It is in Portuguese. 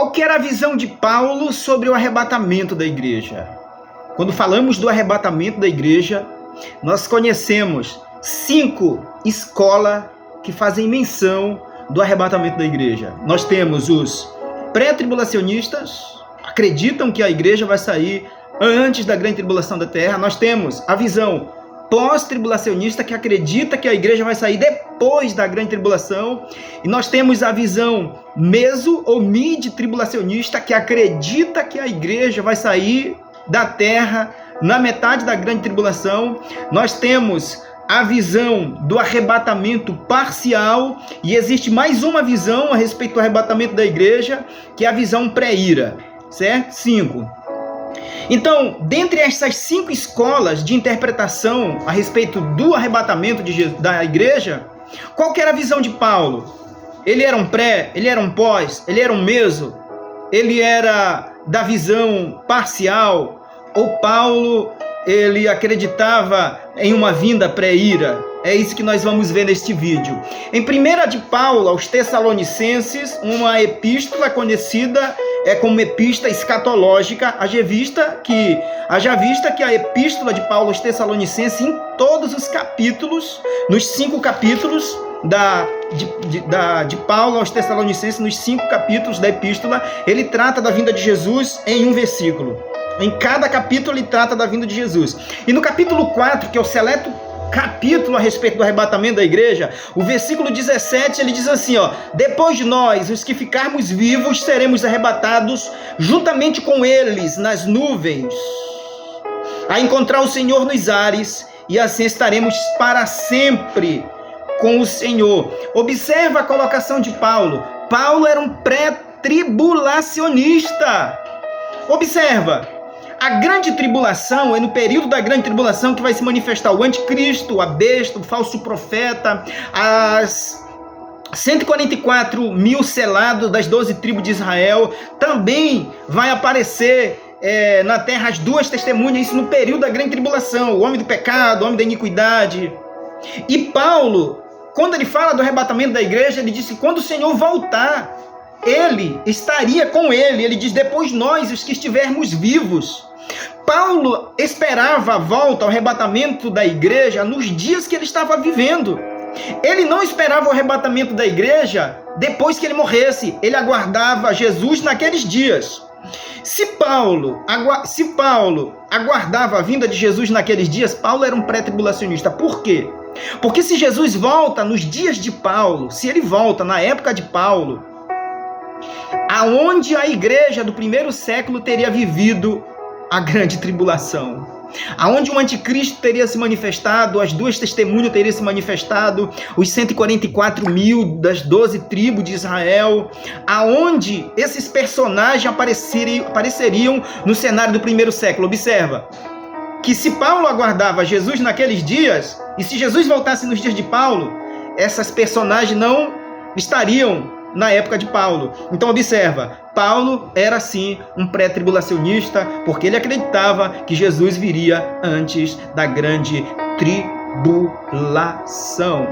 Qual que era a visão de Paulo sobre o arrebatamento da igreja? Quando falamos do arrebatamento da igreja, nós conhecemos 5 escolas que fazem menção do arrebatamento da igreja. Nós temos os pré-tribulacionistas, acreditam que a igreja vai sair antes da grande tribulação da terra. Nós temos a visão pós-tribulacionista, que acredita que a igreja vai sair depois da grande tribulação. E nós temos a visão meso ou mid-tribulacionista, que acredita que a igreja vai sair da terra na metade da grande tribulação. Nós temos a visão do arrebatamento parcial, e existe mais uma visão a respeito do arrebatamento da igreja, que é a visão pré-ira, certo? 5. Então, dentre essas 5 escolas de interpretação a respeito do arrebatamento da igreja, qual que era a visão de Paulo? Ele era um pré, ele era um pós, ele era um meso, ele era da visão parcial, ou Paulo, ele acreditava em uma vinda pré-ira? É isso que nós vamos ver neste vídeo. Em 1 de Paulo aos Tessalonicenses, uma epístola conhecida como epístola escatológica, haja vista que a epístola de Paulo aos Tessalonicenses, em todos os capítulos, nos 5 capítulos de Paulo aos Tessalonicenses, nos 5 capítulos da epístola, ele trata da vinda de Jesus em um versículo. Em cada capítulo ele trata da vinda de Jesus. E no capítulo 4, que é o seleto capítulo a respeito do arrebatamento da igreja, o versículo 17, ele diz assim, depois de nós, os que ficarmos vivos, seremos arrebatados juntamente com eles nas nuvens, a encontrar o Senhor nos ares, e assim estaremos para sempre com o Senhor. Observa a colocação de Paulo. Paulo era um pré-tribulacionista. Observa. A grande tribulação é no período da grande tribulação que vai se manifestar o anticristo, a besta, o falso profeta, as 144 mil selados das 12 tribos de Israel. Também vai aparecer na terra as 2 testemunhas, isso no período da grande tribulação, o homem do pecado, o homem da iniquidade. E Paulo, quando ele fala do arrebatamento da igreja, ele diz que quando o Senhor voltar, ele estaria com ele. Ele diz, depois nós, os que estivermos vivos. Paulo esperava a volta, o arrebatamento da igreja nos dias que ele estava vivendo. Ele não esperava o arrebatamento da igreja depois que ele morresse. Ele aguardava Jesus naqueles dias. Se Paulo aguardava a vinda de Jesus naqueles dias, Paulo era um pré-tribulacionista. Por quê? Porque se Jesus volta nos dias de Paulo, se ele volta na época de Paulo, aonde a igreja do primeiro século teria vivido a grande tribulação, aonde o anticristo teria se manifestado, as 2 testemunhas teriam se manifestado, os 144 mil das 12 tribos de Israel, aonde esses personagens apareceriam no cenário do primeiro século. Observa que se Paulo aguardava Jesus naqueles dias, e se Jesus voltasse nos dias de Paulo, essas personagens não estariam na época de Paulo. Então observa, Paulo era sim um pré-tribulacionista, porque ele acreditava que Jesus viria antes da grande tribulação.